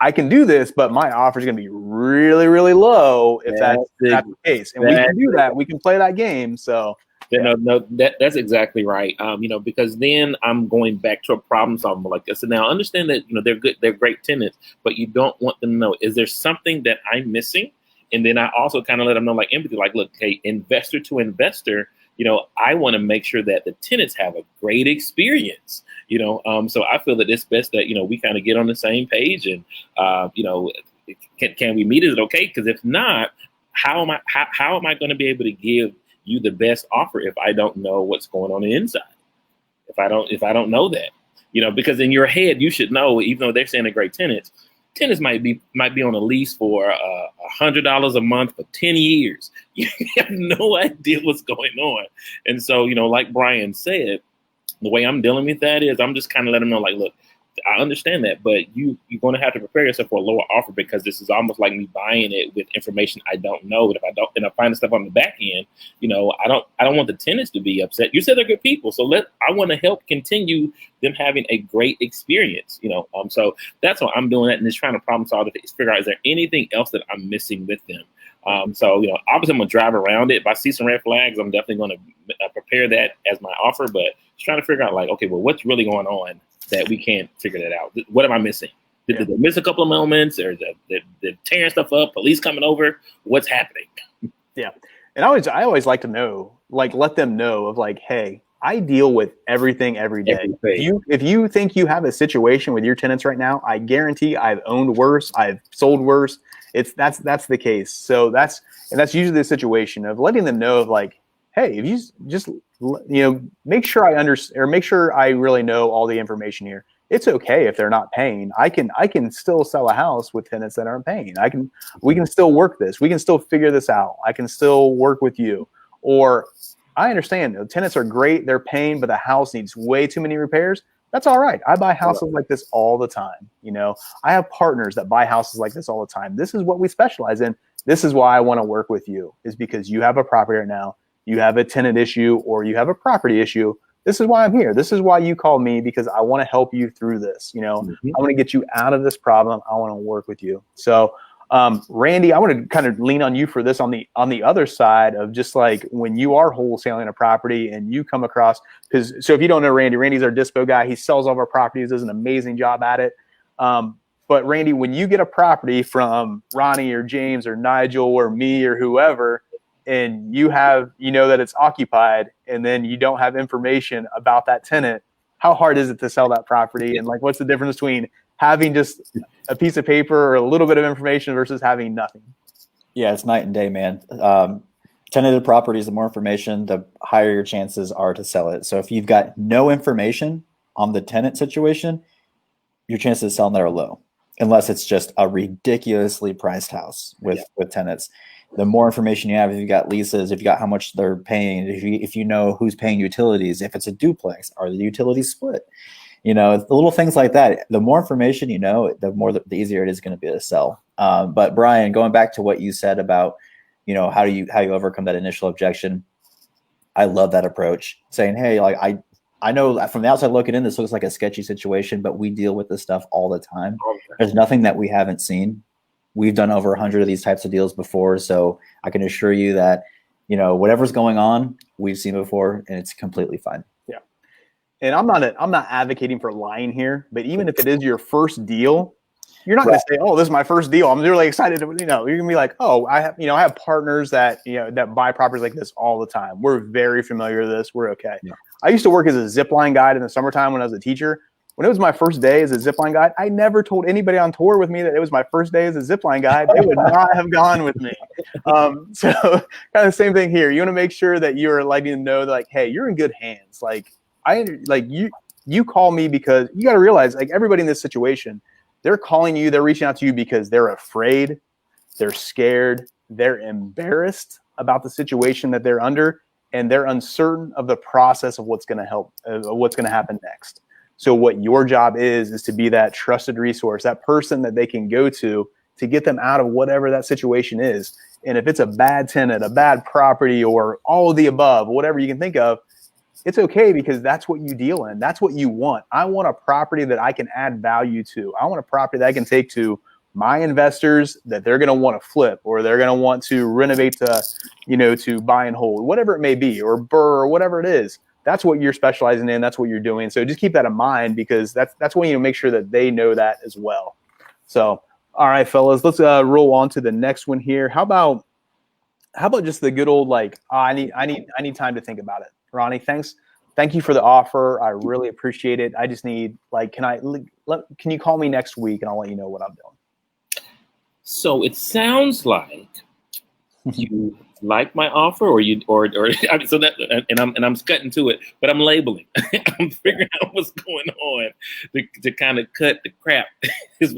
I can do this, but my offer is gonna be really, really low if that's the case. And we can do that. We can play that game. So that's exactly right. Because then I'm going back to a problem solving like this. And now I understand that they're great tenants, but you don't want them to know, is there something that I'm missing? And then I also kind of let them know, like empathy, like, look, hey, investor to investor, I want to make sure that the tenants have a great experience, so I feel that it's best that, we kind of get on the same page and, can we meet? Is it okay? Because if not, how am I going to be able to give you the best offer if I don't know what's going on the inside? If I don't know that, because in your head, you should know, even though they're saying they're great tenants might be on a lease for $100 a month for 10 years. You have no idea what's going on. And so, like Brian said, the way I'm dealing with that is I'm just kind of letting them know, like, look, I understand that, but you're going to have to prepare yourself for a lower offer because this is almost like me buying it with information I don't know. And if I find the stuff on the back end, I don't want the tenants to be upset. You said they're good people, so I want to help continue them having a great experience. So that's why I'm doing that and just trying to problem solve to figure out, is there anything else that I'm missing with them? So obviously I'm gonna drive around it. If I see some red flags, I'm definitely going to prepare that as my offer. But just trying to figure out, like, okay, well, what's really going on that we can't figure that out? What am I missing? Did they miss a couple of moments, or they're tearing stuff up? Police coming over? What's happening? Yeah, and I always like to know, like, let them know of like, hey, I deal with everything every day. If you think you have a situation with your tenants right now, I guarantee I've owned worse, I've sold worse. That's the case. So that's usually the situation of letting them know of like, hey, if you just make sure I understand, or make sure I really know all the information here. It's okay if they're not paying. I can still sell a house with tenants that aren't paying. We can still work this. We can still figure this out. I can still work with you. Or I understand the tenants are great, they're paying, but the house needs way too many repairs. That's all right. I buy houses like this all the time. I have partners that buy houses like this all the time. This is what we specialize in. This is why I want to work with you, is because you have a property right now. You have a tenant issue or you have a property issue. This is why I'm here. This is why you called me, because I want to help you through this. I want to get you out of this problem. I want to work with you. So, Randy, I want to kind of lean on you for this on the other side of just like when you are wholesaling a property and you come across, so if you don't know Randy's our dispo guy. He sells all of our properties, does an amazing job at it. But Randy, when you get a property from Ronnie or James or Nigel or me or whoever, and you know that it's occupied, and then you don't have information about that tenant, how hard is it to sell that property? And like, what's the difference between having just a piece of paper or a little bit of information versus having nothing? Yeah, it's night and day, man. Tenanted properties, the more information, the higher your chances are to sell it. So if you've got no information on the tenant situation, your chances of selling there are low, unless it's just a ridiculously priced house with tenants. The more information you have, if you've got leases, if you got how much they're paying, if you know who's paying utilities, if it's a duplex, are the utilities split? The little things like that. The more information the easier it is going to be to sell. But Brian, going back to what you said about how you overcome that initial objection. I love that approach, saying, hey, like I know from the outside looking in, this looks like a sketchy situation, but we deal with this stuff all the time. There's nothing that we haven't seen. We've done over 100 of these types of deals before. So I can assure you that, whatever's going on, we've seen before, and it's completely fine. Yeah. And I'm not advocating for lying here, but even if it is your first deal, you're not going to say, "Oh, this is my first deal. I'm really excited." You're going to be like, "Oh, I have partners that that buy properties like this all the time. We're very familiar with this. We're okay." Yeah. I used to work as a zipline guide in the summertime when I was a teacher. When it was my first day as a zipline guide, I never told anybody on tour with me that it was my first day as a zipline guide. They would not have gone with me. So kind of the same thing here. You want to make sure that you're letting them know that, like, hey, you're in good hands. You call me because you got to realize, like, everybody in this situation, they're calling you, they're reaching out to you because they're afraid, they're scared, they're embarrassed about the situation that they're under, and they're uncertain of the process of what's going to happen next. So what your job is to be that trusted resource, that person that they can go to get them out of whatever that situation is. And if it's a bad tenant, a bad property, or all of the above, whatever you can think of, it's okay, because that's what you deal in. That's what you want. I want a property that I can add value to. I want a property that I can take to my investors that they're going to want to flip, or they're going to want to renovate to buy and hold, whatever it may be, or BRRRR, or whatever it is. That's what you're specializing in. That's what you're doing. So just keep that in mind, because that's when you make sure that they know that as well. So, all right, fellas, let's roll on to the next one here. How about just the good old, like, I need time to think about it. Ronnie, thank you for the offer. I really appreciate it. I just need, like, can you call me next week and I'll let you know what I'm doing. So it sounds like you like my offer, or so that, and I'm cutting to it, but I'm labeling. I'm figuring out what's going on to kind of cut the crap because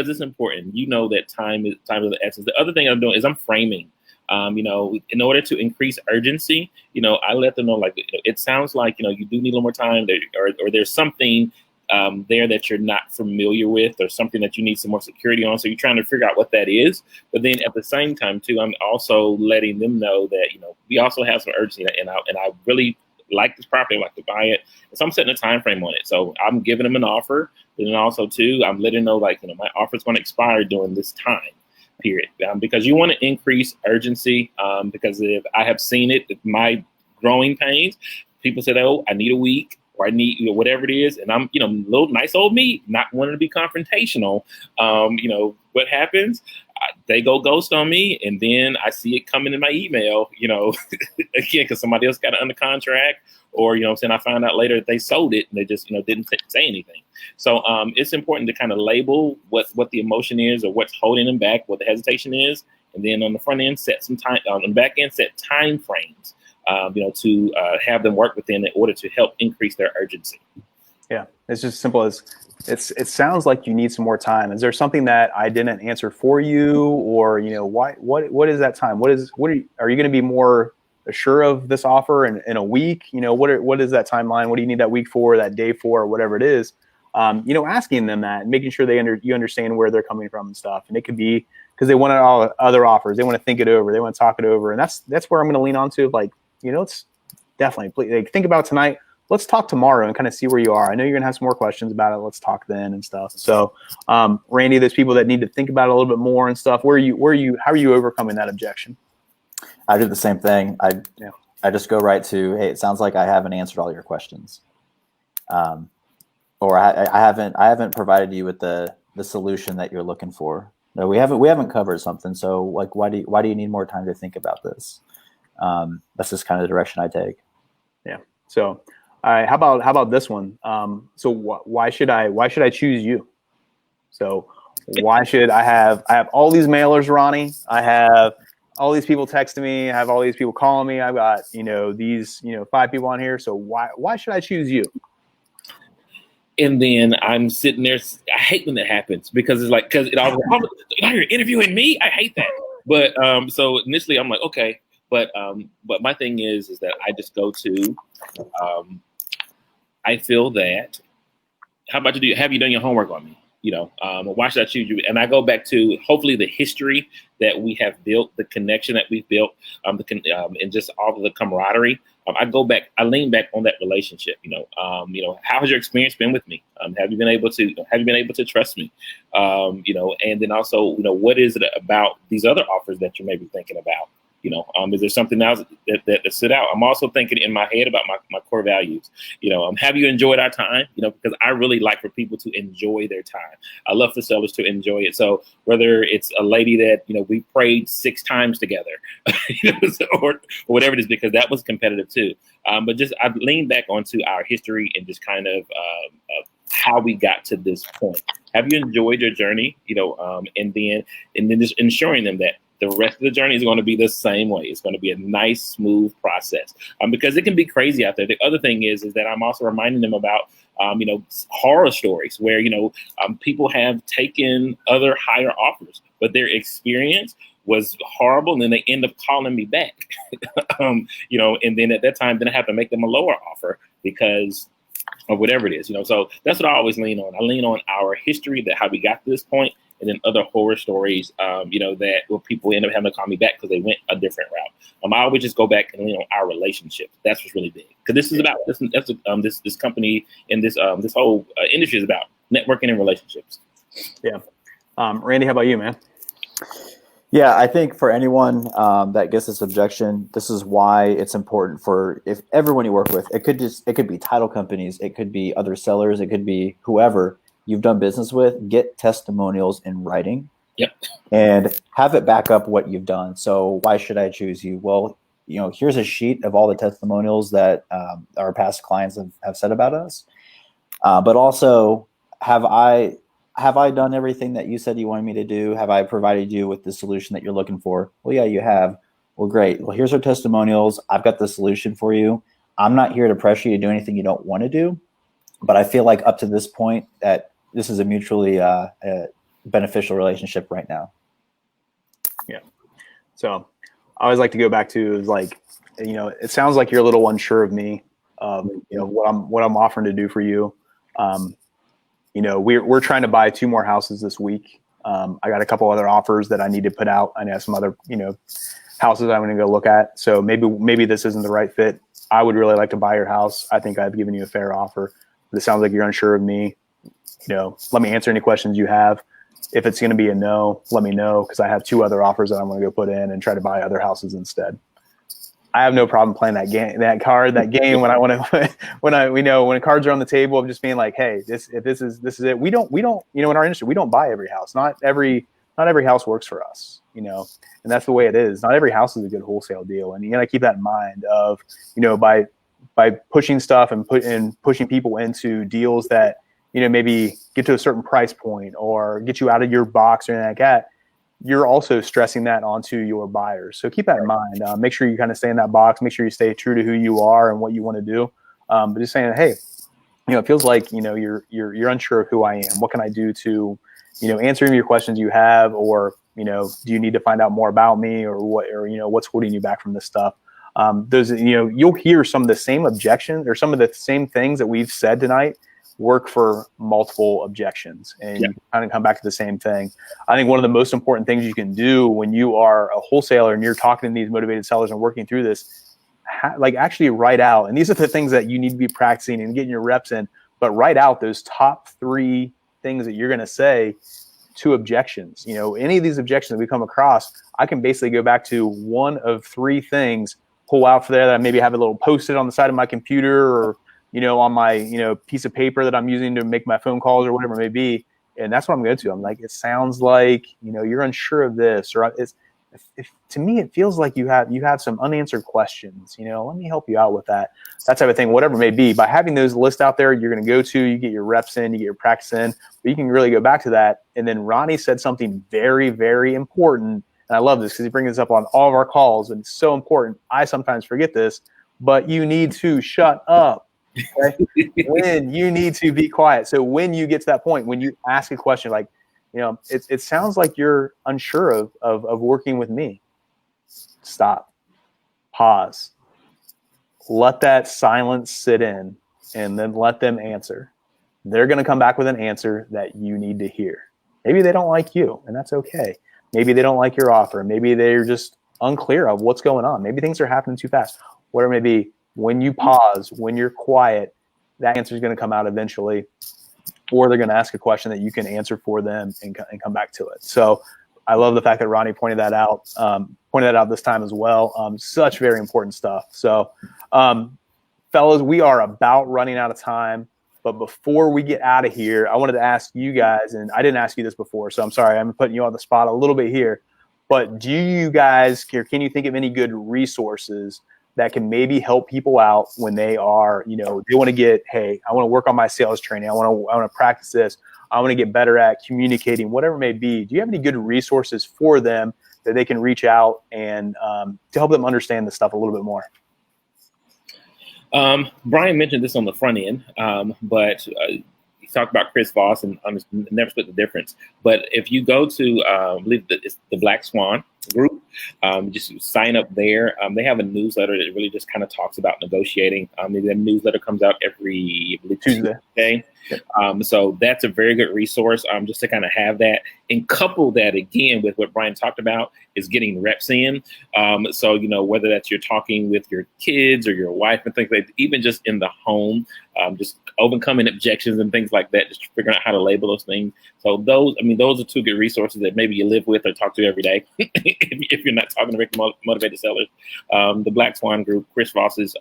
it's important. That time is of the essence. The other thing I'm doing is I'm framing. In order to increase urgency, I let them know, like, it sounds like, you do need a little more time, or there's something there that you're not familiar with, or something that you need some more security on. So you're trying to figure out what that is. But then at the same time, too, I'm also letting them know that, we also have some urgency, and I really like this property, I like to buy it. And so I'm setting a time frame on it. So I'm giving them an offer, but then also, too, I'm letting them know, like, my offer is going to expire during this time period, because you want to increase urgency, because if I have seen it, my growing pains, people said, "Oh, I need a week," or "I need whatever it is," and I'm little nice old me, not wanting to be confrontational. What happens? They go ghost on me, and then I see it coming in my email. Again, because somebody else got it under contract, or I find out later that they sold it and they just didn't say anything. So it's important to kind of label what the emotion is, or what's holding them back, what the hesitation is, and then on the front end set some time, on the back end set time frames, to have them work within in order to help increase their urgency. Yeah, it's just simple as it sounds like you need some more time. Is there something that I didn't answer for you, or what is that time? Are you going to be more sure of this offer in a week? What is that timeline? What do you need that week for, that day for, or whatever it is? Asking them that and making sure you understand where they're coming from and stuff. And it could be because they want all other offers. They want to think it over. They want to talk it over. And that's where I'm going to lean on to, like, it's definitely, please, like, think about it tonight. Let's talk tomorrow and kind of see where you are. I know you're going to have some more questions about it. Let's talk then and stuff. So, Randy, there's people that need to think about it a little bit more and stuff. How are you overcoming that objection? I do the same thing. I just go right to, hey, it sounds like I haven't answered all your questions. Or I haven't provided you with the solution that you're looking for. No, we haven't covered something. So, like, why do you need more time to think about this? That's just kind of the direction I take. Yeah. So, how about this one? So why should I choose you? So why should I have all these mailers, Ronnie? I have all these people texting me. I have all these people calling me. I've got these 5 people on here. So why should I choose you? And then I'm sitting there. I hate when that happens, because it's like, you're interviewing me. I hate that. But so initially I'm like, okay, but my thing is that I just go to, I feel that. How about have you done your homework on me? Why should I choose you? And I go back to hopefully the history that we have built, the connection that we've built, and just all of the camaraderie. I lean back on that relationship. How has your experience been with me? Have you been able to trust me? And then also, what is it about these other offers that you may be thinking about? Is there something else that stood out? I'm also thinking in my head about my core values. Have you enjoyed our time? Because I really like for people to enjoy their time. I love for sellers to enjoy it. So whether it's a lady that, we prayed 6 times together, or whatever it is, because that was competitive too. But just I've leaned back onto our history and just kind of how we got to this point. Have you enjoyed your journey? And then just ensuring them that the rest of the journey is going to be the same way. It's going to be a nice, smooth process, because it can be crazy out there. The other thing is that I'm also reminding them about, horror stories where, people have taken other higher offers, but their experience was horrible, and then they end up calling me back, and then at that time, then I have to make them a lower offer because of whatever it is, So that's what I always lean on. I lean on our history, that how we got to this point, and then other horror stories, that where people end up having to call me back because they went a different route. I always just go back and lean on our relationship. That's what's really big, because this is about this company and this whole industry is about networking and relationships. Yeah, Randy, how about you, man? Yeah, I think for anyone that gets this objection, this is why it's important for if everyone you work with. It could be title companies, it could be other sellers, it could be whoever you've done business with. Get testimonials in writing. Yep. And have it back up what you've done. So why should I choose you? Well, here's a sheet of all the testimonials that our past clients have said about us. But also, have I done everything that you said you wanted me to do? Have I provided you with the solution that you're looking for? Well, yeah, you have. Well, great. Well, here's our testimonials. I've got the solution for you. I'm not here to pressure you to do anything you don't want to do. But I feel like up to this point that this is a mutually beneficial relationship right now. Yeah. So I always like to go back to is like, it sounds like you're a little unsure of me, what I'm offering to do for you. We're trying to buy 2 more houses this week. I got a couple other offers that I need to put out. I have some other, houses I'm going to go look at. So maybe this isn't the right fit. I would really like to buy your house. I think I've given you a fair offer, but it sounds like you're unsure of me. Let me answer any questions you have. If it's going to be a no, let me know, because I have 2 other offers that I'm going to go put in and try to buy other houses instead. I have no problem playing that game when I want to, when cards are on the table of just being like, hey, this is it. We don't, in our industry, we don't buy every house. Not every house works for us, and that's the way it is. Not every house is a good wholesale deal. And you got to keep that in mind of, by pushing stuff and pushing people into deals that, maybe get to a certain price point or get you out of your box or anything like that, you're also stressing that onto your buyers. So keep that in mind. Make sure you kind of stay in that box. Make sure you stay true to who you are and what you want to do. But just saying, hey, it feels like, you're unsure of who I am. What can I do to, answer any of your questions you have, or, do you need to find out more about me, or what's holding you back from this stuff? You'll hear some of the same objections or some of the same things that we've said tonight work for multiple objections, and you kind of come back to the same thing. I think one of the most important things you can do when you are a wholesaler and you're talking to these motivated sellers and working through this, actually write out, and these are the things that you need to be practicing and getting your reps in, but write out those top 3 things that you're going to say to objections. Any of these objections that we come across, I can basically go back to one of 3 things, pull out for there that I maybe have a little post-it on the side of my computer, or on my, piece of paper that I'm using to make my phone calls or whatever it may be. And that's what I'm going to. I'm like, it sounds like, you're unsure of this, or to me, it feels like you have some unanswered questions, let me help you out with that type of thing, whatever it may be. By having those lists out there, you're going to go to, you get your reps in, you get your practice in, but you can really go back to that. And then Ronnie said something very, very important. And I love this because he brings this up on all of our calls, and it's so important. I sometimes forget this, but you need to shut up. Okay? When you need to be quiet. So when you get to that point, when you ask a question like, it sounds like you're unsure of working with me. Stop. Pause. Let that silence sit in, and then let them answer. they're going to come back with an answer that you need to hear. Maybe they don't like you, and that's okay. Maybe they don't like your offer. Maybe they're just unclear of what's going on. Maybe things are happening too fast. Whatever it may be, when you pause, when you're quiet, that answer is going to come out eventually, or they're going to ask a question that you can answer for them and come back to it. So I love the fact that Ronnie pointed that out this time as well. Such very important stuff. So, fellas, we are about running out of time. But before we get out of here, I wanted to ask you guys, and I didn't ask you this before, so I'm sorry, I'm putting you on the spot a little bit here. But do you guys, can you think of any good resources that can maybe help people out when they are, they want to get, hey, I want to work on my sales training. I want to practice this. I want to get better at communicating, whatever it may be. Do you have any good resources for them that they can reach out and to help them understand this stuff a little bit more? Brian mentioned this on the front end, but he talked about Chris Voss and never split the difference. But if you go to, I believe that it's the Black Swan group, just sign up there. They have a newsletter that really just kind of talks about negotiating. The newsletter comes out every Tuesday. So that's a very good resource just to kind of have that, and couple that again with what Brian talked about is getting reps in. So, whether that's you're talking with your kids or your wife and things like that, even just in the home, just overcoming objections and things like that, just figuring out how to label those things. So those are two good resources that maybe you live with or talk to every day if you're not talking to motivated sellers. The Black Swan group, Chris Voss's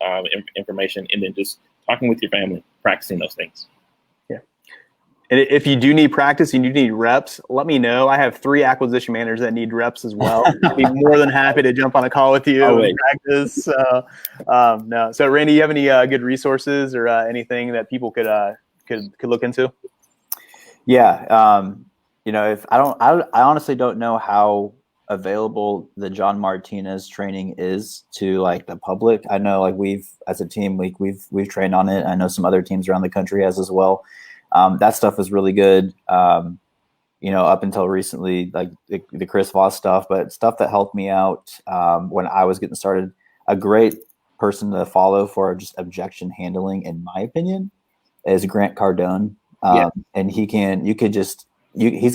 information, and then just talking with your family, practicing those things. And if you do need practice and you need reps, let me know. I have 3 acquisition managers that need reps as well. I'd be more than happy to jump on a call with you and practice. So, no. So, Randy, you have any good resources or anything that people could look into? Yeah. I honestly don't know how available the John Martinez training is to like the public. I know we've as a team we've trained on it. I know some other teams around the country has as well. That stuff is really good, up until recently, like the Chris Voss stuff, but stuff that helped me out when I was getting started. A great person to follow for just objection handling, in my opinion, is Grant Cardone. And he's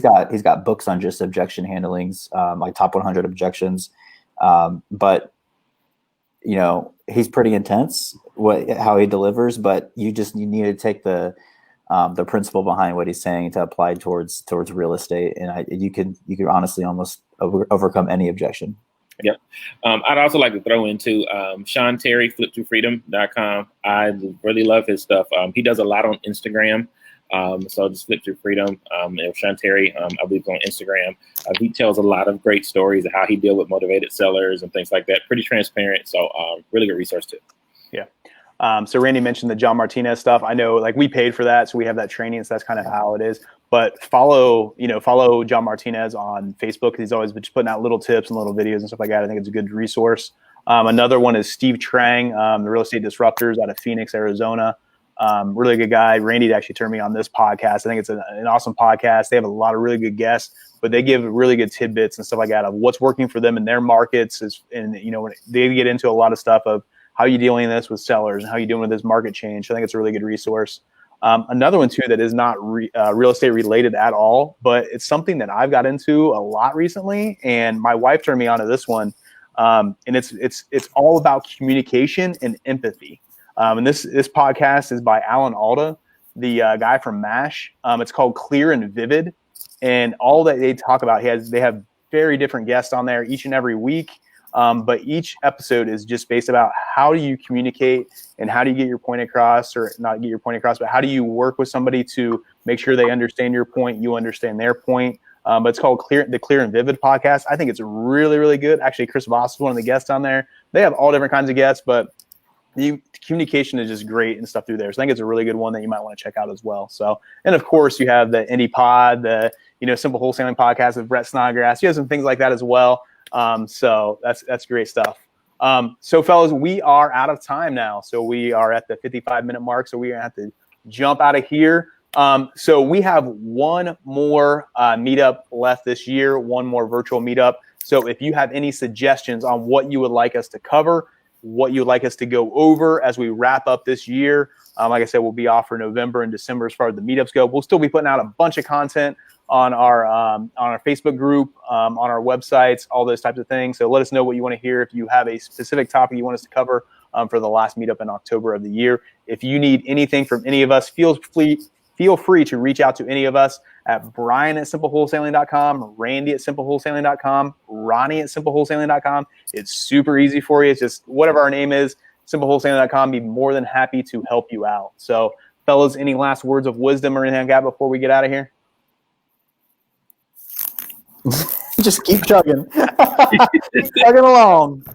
got books on just objection handlings, like top 100 objections. But he's pretty intense how he delivers, but you need to take the principle behind what he's saying to apply towards real estate, and you can honestly almost overcome any objection. Yep. I'd also like to throw into Sean Terry, flipthroughfreedom.com. I really love his stuff. He does a lot on Instagram. So just Flip Through Freedom. Sean Terry, I believe, on Instagram. He tells a lot of great stories of how he deals with motivated sellers and things like that. Pretty transparent. So really good resource too. Yeah. So Randy mentioned the John Martinez stuff. I know we paid for that, so we have that training. So that's kind of how it is. But follow John Martinez on Facebook, because he's always just putting out little tips and little videos and stuff like that. I think it's a good resource. Another one is Steve Trang, the Real Estate Disruptors out of Phoenix, Arizona. Really good guy. Randy actually turned me on this podcast. I think it's an awesome podcast. They have a lot of really good guests, but they give really good tidbits and stuff like that of what's working for them in their markets. When they get into a lot of stuff of how you dealing this with sellers and how you doing with this market change. So I think it's a really good resource. Another one too that is not real estate related at all, but it's something that I've got into a lot recently, and my wife turned me on to this one. And it's all about communication and empathy. And this podcast is by Alan Alda, the guy from MASH. It's called Clear and Vivid, and all that they talk about, they have very different guests on there each and every week. But each episode is just based about how do you communicate and how do you get your point across, or not get your point across, but how do you work with somebody to make sure they understand your point, you understand their point. But it's called the Clear and Vivid podcast. I think it's really, really good. Actually, Chris Voss is one of the guests on there. They have all different kinds of guests, but the communication is just great and stuff through there. So I think it's a really good one that you might want to check out as well. So, and of course you have the Indie Pod, the Simple Wholesaling podcast with Brett Snodgrass. You have some things like that as well. So that's great stuff. So fellas, we are out of time now. So we are at the 55-minute mark. So we're gonna have to jump out of here. So we have one more meetup left this year, one more virtual meetup. So if you have any suggestions on what you would like us to cover, what you'd like us to go over as we wrap up this year. Like I said, we'll be off for November and December as far as the meetups go. We'll still be putting out a bunch of content on our Facebook group, on our websites, all those types of things. So let us know what you want to hear. If you have a specific topic you want us to cover for the last meetup in October of the year. If you need anything from any of us, feel free to reach out to any of us at Brian@simplewholesaling.com, Randy@simplewholesaling.com, Ronnie@simplewholesaling.com. It's super easy for you. It's just whatever our name is, simplewholesaling.com. Be more than happy to help you out. So, fellas, any last words of wisdom or anything like that before we get out of here? Just keep chugging. Keep chugging along.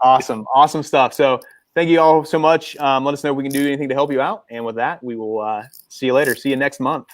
Awesome stuff. So thank you all so much. Let us know if we can do anything to help you out. And with that, we will see you later. See you next month.